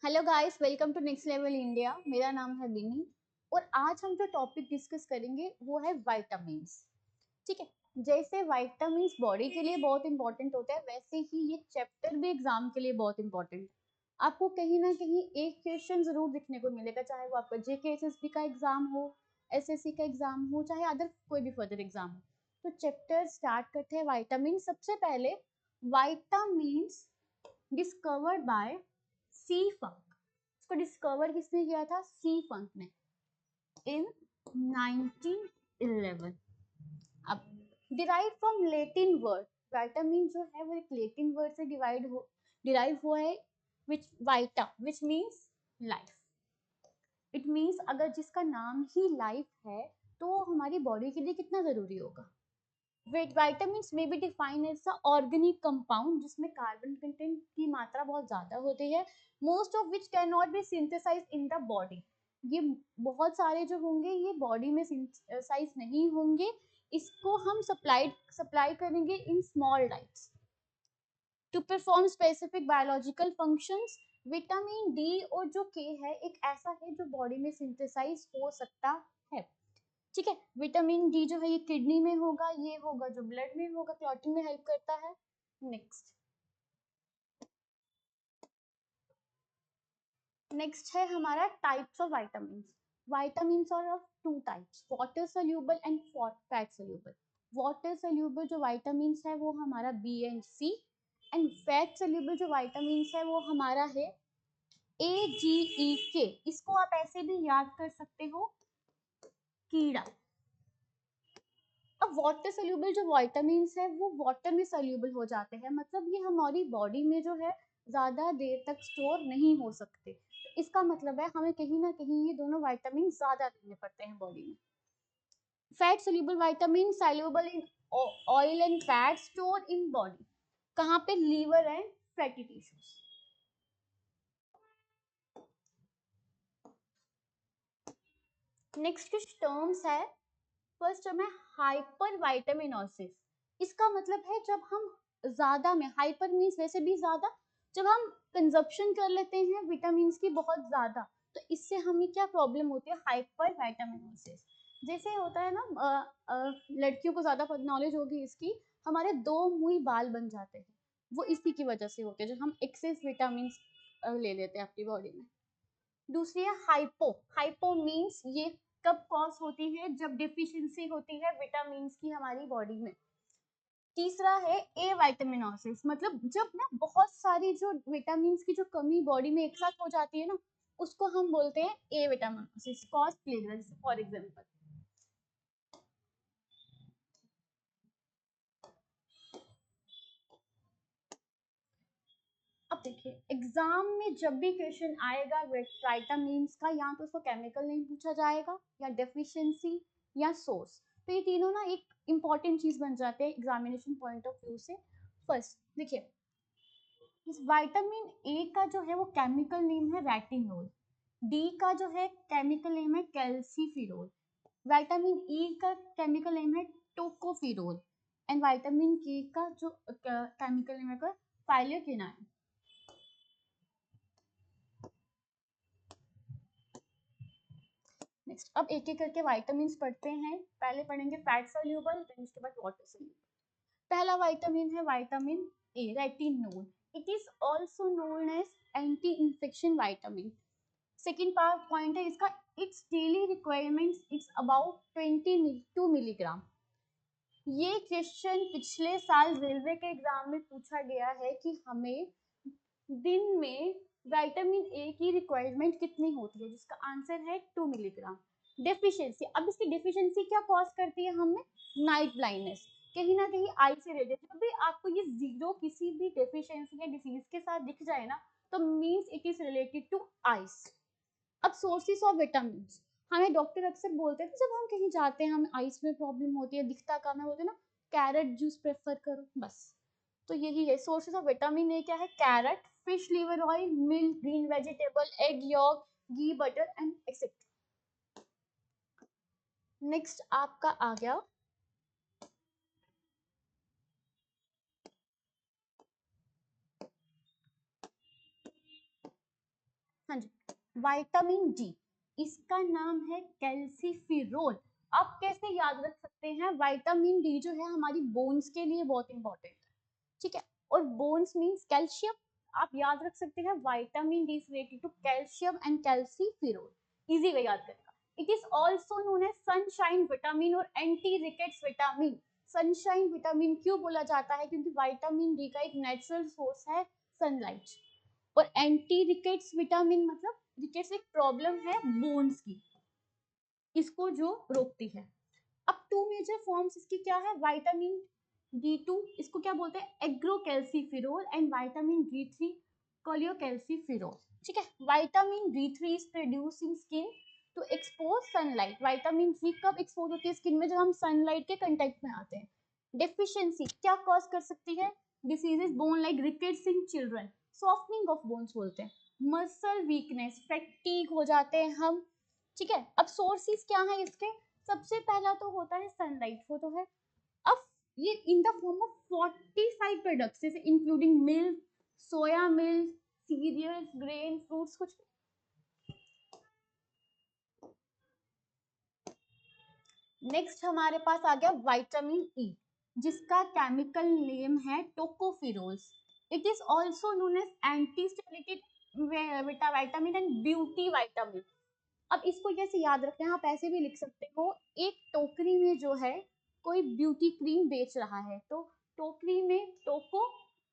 Hello guys, welcome to next level India. मेरा नाम है बिनी और आज हम जो टॉपिक डिस्कस करेंगे वो है विटामिन्स। ठीक है। जैसे विटामिन्स बॉडी के लिए बहुत इंपॉर्टेंट होता है, वैसे ही ये चैप्टर भी एग्जाम के लिए बहुत इंपॉर्टेंट है। आपको कहीं ना कहीं एक क्वेश्चन जरूर दिखने को मिलेगा, चाहे वो आपका जेके एसएसबी का एग्जाम हो, एसएससी का एग्जाम हो, चाहे अदर कोई भी फर्दर एग्जाम हो। तो चैप्टर स्टार्ट करते हैं विटामिन। सबसे पहले विटामिन्स डिस्कवर्ड बाय सी फंक। इसको डिस्कवर किसने किया था? सी फंक ने इन 1911। अब derive from Latin word, vitamin जो है वो एक लेटिन वर्ड से डिराइव हुआ है, which vita which means life. It means अगर जिसका नाम ही लाइफ है तो हमारी बॉडी के लिए कितना जरूरी होगा। विटामिन्स में be define as a organic compound जिसमें कार्बन कंटेंट की मात्रा बहुत ज्यादा होती है, most of which can not be synthesise in the body. ये बहुत सारे जो होंगे ये बॉडी में सिंथेसाइज नहीं होंगे, इसको हम सप्लाई करेंगे in small diets to perform specific biological functions. Vitamin D और जो के है एक ऐसा है जो बॉडी में सिंथेसाइज हो सकता है। ठीक है। विटामिन डी जो है ये किडनी में होगा, ये होगा जो ब्लड में होगा, क्लॉटिंग में हेल्प करता है। नेक्स्ट है हमारा types of vitamin. Vitamin are of two types, water soluble and fat soluble. Water soluble जो विटामिन है वो हमारा B and C, and fat soluble जो विटामिन है वो हमारा है ए जी ई के। इसको आप ऐसे भी याद कर सकते हो, कीड़ा। अब वाटर सोल्यूबल जो विटामिन है वो वाटर में सोल्यूबल हो जाते हैं, मतलब ये हमारी बॉडी में जो है ज्यादा देर तक स्टोर नहीं हो सकते। इसका मतलब है हमें कहीं ना कहीं ये दोनों विटामिन ज्यादा लेने पड़ते हैं बॉडी में। Fat soluble vitamin soluble in oil and fat store in body, कहाँ पे? Liver and fatty tissues. Next कुछ टर्म्स है। फर्स्ट टर्म है हाइपर विटामिनोसिस। इसका मतलब है जब हम ज्यादा में, हाइपर मीन्स वैसे भी ज्यादा, जब हम कंजप्शन कर लेते हैं विटामिन की बहुत ज्यादा, तो इससे हमें क्या प्रॉब्लम होती है? Hyper vitaminosis. जैसे होता है ना, लड़कियों को ज्यादा नॉलेज होगी इसकी, हमारे दो मुंह बाल बन जाते हैं, वो इसी की वजह से होते हैं जब हम एक्सेस विटामिन ले लेते हैं अपनी बॉडी में। दूसरी है हाइपो। हाइपो मीन्स ये कब कॉज होती है? जब डिफिशियंसी होती है विटामिन की हमारी बॉडी में। तीसरा है ए विटामिनोसिस, मतलब जब ना बहुत सारी जो विटामिन की जो कमी बॉडी में एक साथ हो जाती है ना, उसको हम बोलते हैं ए विटामिनोसिस, कॉज प्लेगर फॉर एग्जाम्पल। अब देखिए एग्जाम में जब भी क्वेश्चन आएगा विटामिन्स का, या तो उसको केमिकल नेम पूछा जाएगा, या डेफिशिएंसी, या सोर्स। तो ये तीनों ना एक इंपॉर्टेंट चीज बन जाते हैं एग्जामिनेशन पॉइंट ऑफ व्यू से। फर्स्ट देखिए, इस विटामिन ए का जो है वो केमिकल नेम है रेटिनोल। डी का जो है केमिकल नेम है कैल्सीफिरोल। विटामिन ई का केमिकल नेम है टोकोफिरोल। एंड विटामिन के का जो केमिकल नेम है फाइलोक्विनाइन। नेक्स्ट अब एक एक करके विटामिन पढ़ते हैं। पहले पढ़ेंगे फैट सोल्यूबल, देन उसके बाद वाटर सोल्यूबल। पहला विटामिन है vitamin A, retinol. It is also known as anti infection vitamin. Second point है इसका, it's daily requirement it's about 22 milligram. ये क्वेश्चन पिछले साल रेलवे के एग्जाम में पूछा गया है कि हमें दिन में विटामिन ए की रिक्वायरमेंट कितनी होती है, जिसका आंसर है 2 मिलीग्राम। डेफिशिएंसी, अब इसकी डेफिशिएंसी क्या कॉज करती है हमें? नाइट ब्लाइंडनेस, कहीं ना कहीं आई से रिलेटेड। जब भी आपको ये जीरो किसी भी डेफिशिएंसी या डिसीज के साथ दिख जाए ना, तो means it is related to eyes. अब सोर्सेस ऑफ विटामिन, हमें डॉक्टर अक्सर बोलते हैं जब हम कहीं जाते हैं हमें आइस में प्रॉब्लम होती है, दिखता कम है, बोलते हैं ना कैरेट जूस प्रेफर करो, बस। तो यही है सोर्सेज ऑफ विटामिन ए, क्या है? Carrot, fish liver oil, milk, green vegetable, egg yolk, ghee, butter and etcetera. Next आपका आ गया हाँ जी, विटामिन डी, इसका नाम है कैल्सीफिरोल। आप कैसे याद रख सकते हैं? विटामिन डी जो है हमारी बोन्स के लिए बहुत इंपॉर्टेंट है, ठीक है, और बोन्स मीन्स कैल्शियम। आप याद रख सकते हैं vitamin D is related to calcium and calciferol. Easy way याद करेगा। It is also known as sunshine vitamin और anti rickets vitamin. Sunshine vitamin क्यों बोला जाता है? क्योंकि विटामिन डी का एक नेचुरल सोर्स है सनलाइट। और एंटी रिकेट्स विटामिन मतलब रिकेट्स एक प्रॉब्लम है बोन्स की, इसको जो रोकती है। अब टू मेजर फॉर्म्स इसकी क्या है? विटामिन D2, इसको क्या बोलते हैं? एग्रोकैल्सीफिरोल, एंड विटामिन D3 कोलियोकैल्सीफिरोल, ठीक है। Vitamin D3 is produce in skin to expose sunlight. Vitamin D कब एक्सपोज होती है स्किन में? जब हम सनलाइट के कांटेक्ट में आते हैं। डेफिशिएंसी क्या कॉज कर सकती है? Diseases bone like rickets in children, softening of bones बोलते हैं, मसल वीकनेस, फैटीग हो जाते हैं हम, ठीक है। अब सोर्सेस क्या है इसके? सबसे पहला तो होता है सनलाइट, वो तो है। अब ये in the form of 45 products, जैसे including milk, soya milk, cereals, grain, fruits, कुछ। नेक्स्ट हमारे पास आ गया विटामिन ई, जिसका केमिकल नेम है tocopherols. It is also known as anti vitamin and beauty vitamin. अब इसको कैसे याद रखते हैं? आप ऐसे भी लिख सकते हो, एक टोकरी में जो है कोई ब्यूटी क्रीम बेच रहा है, तो टोकरी में टोको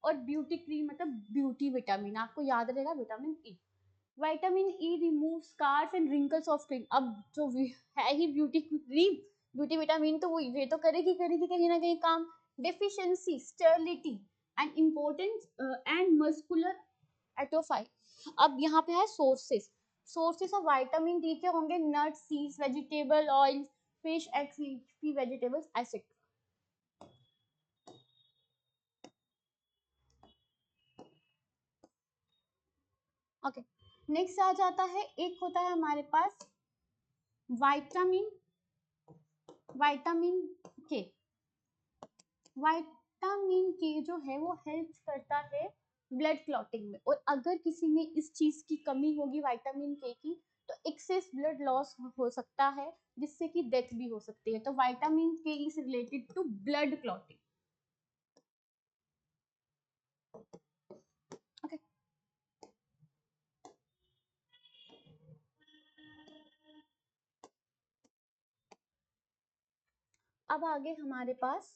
और ब्यूटी क्रीम मतलब ब्यूटी विटामिन, आपको याद रहेगा vitamin E. Vitamin E remove scars and wrinkles of skin. अब जो है ही ब्यूटी क्रीम, ब्यूटी विटामिन, तो वो ये तो करेगी करेगी कहीं ना कहीं काम। Deficiency, sterility and important and muscular atrophy. अब यहाँ पे है sources. Sources of vitamin D के होंगे nuts, seeds, vegetable oil, fish, eggs, leafy vegetables, etcetera. Okay, next आ जाता है, एक होता है हमारे पास vitamin vitamin K. Vitamin K जो है वो हेल्प करता है ब्लड क्लॉटिंग में, और अगर किसी में इस चीज की कमी होगी विटामिन के की, तो एक्सेस ब्लड लॉस हो सकता है, जिससे कि डेथ भी हो सकती है। तो vitamin K is related to blood clotting. Okay, अब आगे हमारे पास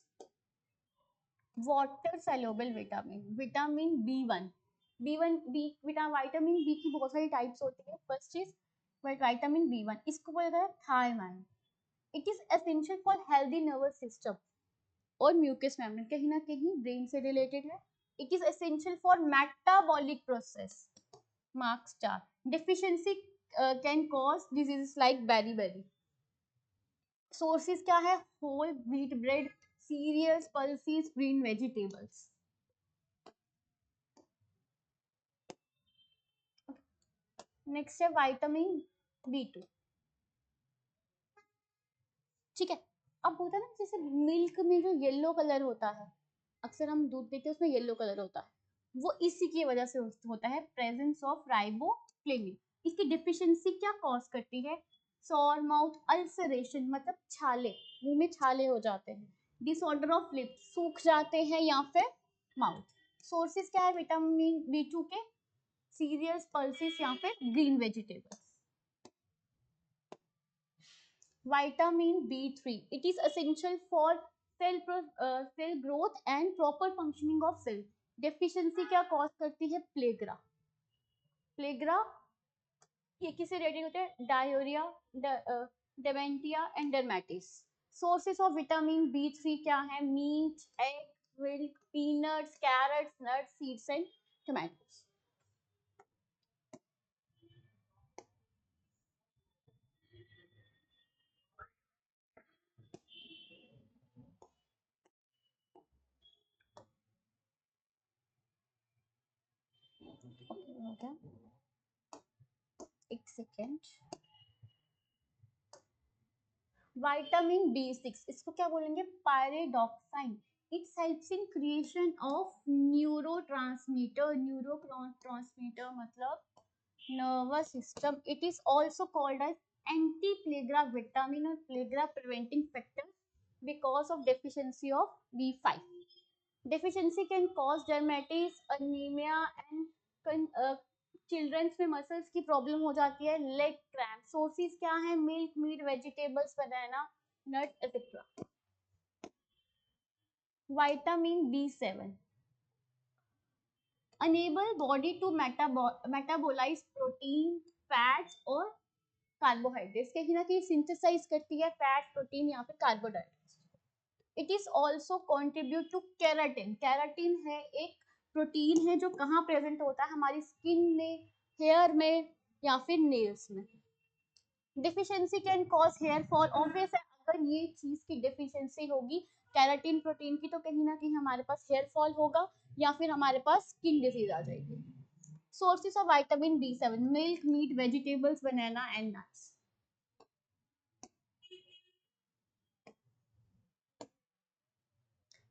water soluble vitamin, vitamin B one vitamin B की बहुत सारी टाइप्स होती है। फर्स्ट इज विटामिन बी1, इसको बोला जाता है thiamine. It is essential for healthy nervous system और म्यूकस मेम्ब्रेन, कहीं ना कहीं ब्रेन से रिलेटेड है। It is essential for metabolic process, marks star. Deficiency can cause diseases like beri. Sources क्या है? Whole wheat bread, cereals, pulses, green vegetables. Next है vitamin B, two है। अब होता है ना, जैसे मिल्क में जो येलो कलर होता है, अक्सर हम दूध देते हैं उसमें येलो कलर होता है, वो इसी की वजह से होता है, प्रेजेंस ऑफ राइबोफ्लेविन। इसकी डिफिशियंसी क्या कॉज करती है? सॉर माउथ, अल्सरेशन मतलब छाले, मुंह में छाले हो जाते हैं, डिसऑर्डर ऑफ लिप्स, सूख जाते हैं या फिर माउथ। सोर्सेज क्या है विटामिन बी2 के? सीरियल्स, पल्सेस या फिर green vegetables. Vitamin B3, it is essential for cell growth and proper functioning of cell. Deficiency क्या कॉज करती है? प्लेग्रा। प्लेग्रा ये किससे रिलेटेड होते हैं? Diarrhoea, dementia and dermatitis. Sources of vitamin बी3 क्या है? Meat, egg, milk, peanuts, carrots, nuts, seeds and tomatoes. Okay, एक सेकेंड। विटामिन बी6, इसको क्या बोलेंगे? Pyridoxine. It's helps in creation of neuro transmitter मतलब nervous system. It is also called as anti-plague vitamin or plague preventing factor because of deficiency of B5. Deficiency can cause dermatitis, anemia and childrens में muscles की problem हो जाती है, leg cramp. Sources क्या है? Milk, meat, vegetables, banana, nut etcetera. Vitamin B7 enable body to metabolize protein, fats और carbohydrates. कहीं ना कहीं सिंथेसाइज करती है फैट, प्रोटीन या फिर carbohydrates. It is also contribute to keratin. Keratin है एक प्रोटीन है जो कहाँ प्रेजेंट होता है? हमारी स्किन में, हेयर में या फिर नेल्स में. Deficiency can cause hair fall. Obvious है, अगर ये चीज की डिफिशियंसी होगी केराटिन प्रोटीन की, तो कहीं ना कहीं हमारे पास हेयर फॉल होगा या फिर हमारे पास स्किन डिजीज आ जाएगी. Sources of vitamin B7: milk, meat, vegetables, banana and nuts.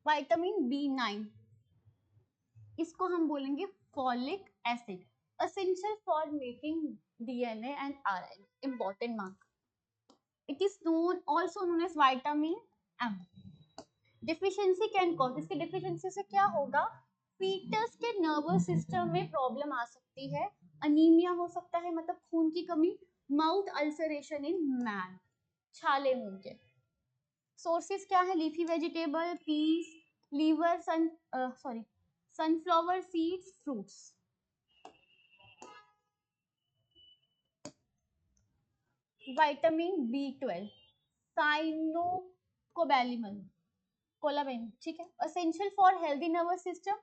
Vitamin B9, इसको हम बोलेंगे folic acid, essential for making DNA and RNA. Important mark. It is also known as vitamin M. Deficiency can cause, इसकी deficiency से क्या होगा? Foetus के nervous system में problem आ सकती है, अनीमिया हो सकता है, मतलब खून की कमी, माउथ अल्सरेशन इन मैन, छाले मुंह के. सोर्सेस क्या है? Leafy vegetable, peas, liver, sunflower seeds, fruits. Vitamin B12 cyanocobalamin, कोलाबिन, ठीक है, essential for healthy nervous system.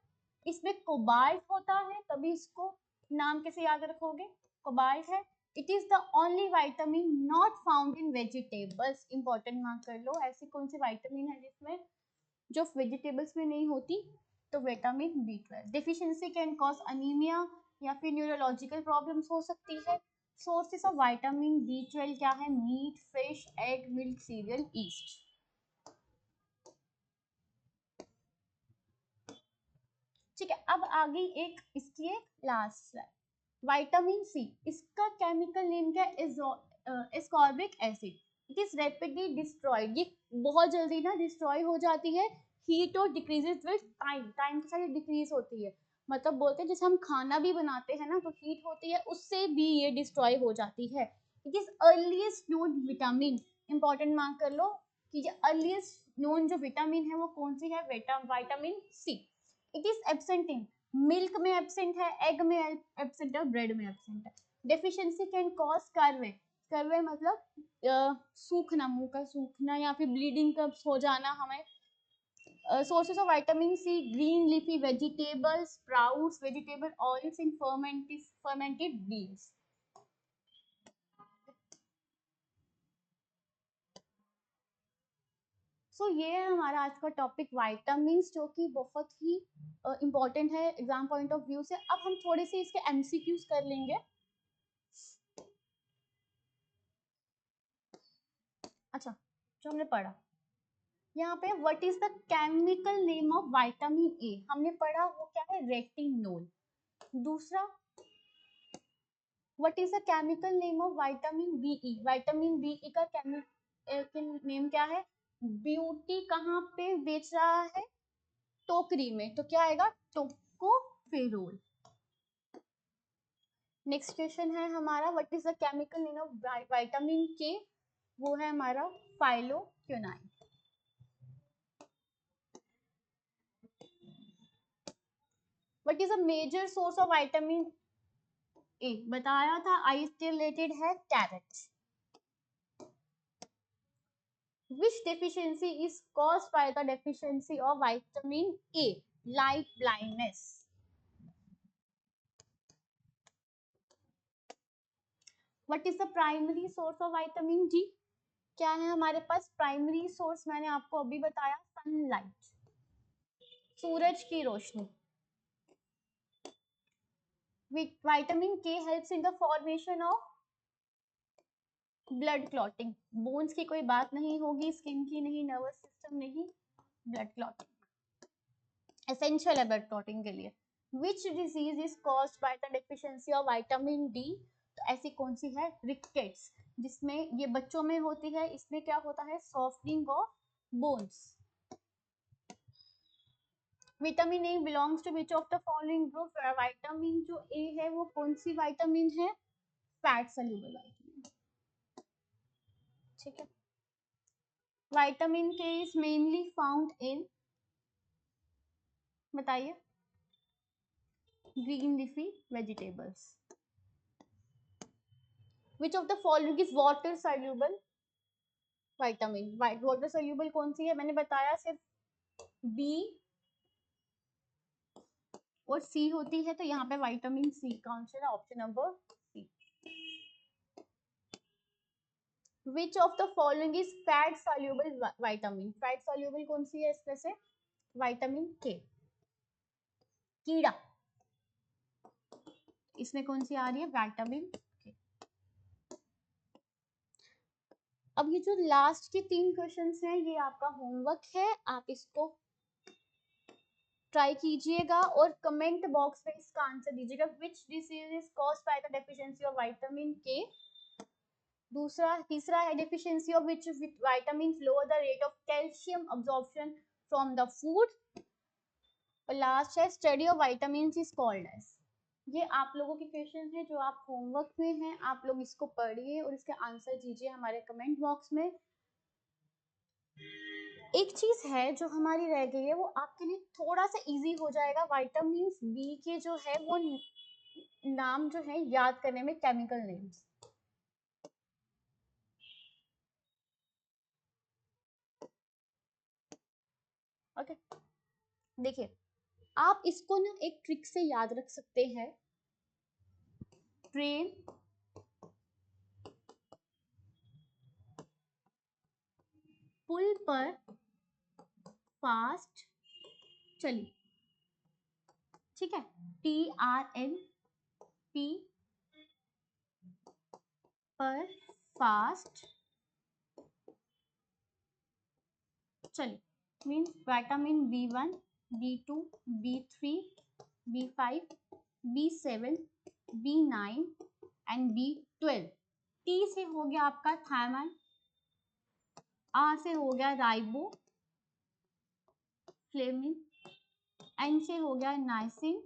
इसमें कोबाल्ट होता है, तभी इसको नाम कैसे याद रखोगे? कोबाल्ट है. It is the only vitamin not found in vegetables. Important mark कर लो. ऐसी कौन सी विटामिन है जिसमें जो वेजिटेबल्स में नहीं होती? तो vitamin B12. Deficiency can cause anaemia या फिर न्यूरोलॉजिकल प्रॉब्लम्स हो सकती है. सोर्सेस ऑफ विटामिन B12 क्या है? Meat, fish, egg, milk, cereal, yeast. ठीक है, अब आ गई एक इसकी एक लास्ट स्लाइड. विटामिन सी, इसका केमिकल नेम क्या है? Ascorbic acid. It is rapidly destroyed. ये बहुत जल्दी ना डिस्ट्रॉय हो जाती है. हीट और डिक्रीजेस विद टाइम. टाइम के साथ डिक्रीज होती है. मतलब बोलते हैं जैसे हम खाना भी बनाते हैं ना, तो हीट होती है, उससे भी ये डिस्ट्रॉय हो जाती है. It is earliest known vitamin. Important mark कर लो कि ये अर्लीस्ट नोन जो विटामिन है वो कौन सी है? Vitamin C. It is absent in milk में एब्सेंट है, एग में एब्सेंट है, ब्रेड में एब्सेंट है. Deficiency can cause scurvy. Scurvy मतलब सूखना, मुंह का सूखना या फिर ब्लीडिंग का हो जाना. हमें sources of vitamin C: green leafy vegetables, sprouts, vegetable oils in fermented beans. So ये है हमारा आज का टॉपिक विटामिन, जो कि बहुत ही इंपॉर्टेंट है एग्जाम पॉइंट ऑफ व्यू से. अब हम थोड़े से इसके एमसीक्यूज कर लेंगे. अच्छा, जो हमने पढ़ा यहाँ पे, what is the chemical name of vitamin A, हमने पढ़ा वो क्या है? रेटिनोल. दूसरा, what is the chemical name of vitamin E. Vitamin E का केमिकल नेम क्या है? ब्यूटी कहाँ पे बेच रहा है? टोकरी में, तो क्या आएगा? टोकोफेरोल. नेक्स्ट क्वेश्चन है हमारा, what is the chemical name of vitamin K? वो है हमारा phylloquinone. What is the major source of vitamin A? बताया था, आई से रिलेटेड है carrot. Which deficiency is caused by the deficiency of vitamin A? Light blindness. What is the primary source of vitamin D? क्या है हमारे पास primary source? मैंने आपको अभी बताया, सनलाइट, सूरज की रोशनी. विटामिन के helps in the formation of blood clotting. Bones की कोई बात नहीं होगी, स्किन की नहीं, नर्वस सिस्टम नहीं, ब्लड क्लॉटिंग एसेंशियल है ब्लड क्लॉटिंग के लिए. Which disease is caused by the deficiency of vitamin D? तो ऐसी कौन सी है? रिकेट्स, जिसमें ये बच्चों में होती है। इसमें क्या होता है? Softening of bones. Vitamin A belongs to which of the following group? Vitamin जो ए है वो कौन सी विटामिन है? Fat soluble vitamin. ठीक है। Vitamin K is mainly found in, बताइए, green leafy vegetables. Which of the following is water soluble vitamin? Water soluble कौन सी है? मैंने बताया सिर्फ बी और सी होती है, तो यहाँ पे विटामिन सी का आंसर है option number C. Which of the following is fat soluble vitamin? Fat soluble कौन सी है इसमें से? विटामिन के। कीड़ा, इसमें कौन सी आ रही है? विटामिन के। अब ये जो लास्ट के 3 क्वेश्चंस हैं ये आपका होमवर्क है, आप इसको ट्राई कीजिएगा और कमेंट बॉक्स में इसका आंसर दीजिएगा। Which disease is caused by the deficiency of vitamin K? तीसरा है deficiency of which vitamin lower the rate of calcium absorption from the food. और लास्ट है study of vitamin is called as. ये आप लोगों के question हैं जो आप होमवर्क में हैं, आप लोग इसको पढ़िए और इसके आंसर दीजिए हमारे कमेंट बॉक्स में। एक चीज है जो हमारी रह गई है, वो आपके लिए थोड़ा सा इजी हो जाएगा। विटामिन बी के जो है वो नाम जो है याद करने में, केमिकल नेम्स। ओके, देखिए आप इसको ना एक ट्रिक से याद रख सकते हैं। ट्रेन, पुल पर फास्ट चली, ठीक है, TRNP पर फास्ट चली means vitamin B1, B2, B3, B5, B7, B9 and B12। T से हो गया आपका थायमाइन, R से हो गया राइबो फ्लेविन, N से हो गया नाइसिन,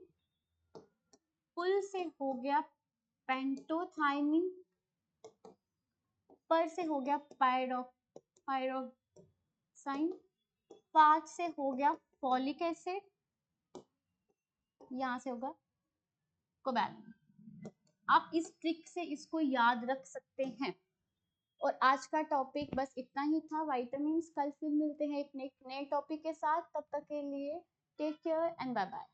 पुल से हो गया पेंटोथाइमिन, पर से हो गया पायरोक्साइन, 5 से हो गया फॉलिक एसिड, यहाँ से होगा कोबैलिन। आप इस ट्रिक से इसको याद रख सकते हैं। और आज का टॉपिक बस इतना ही था, विटामिन्स। कल फिर मिलते हैं एक नए टॉपिक के साथ, तब तक के लिए take care and bye bye.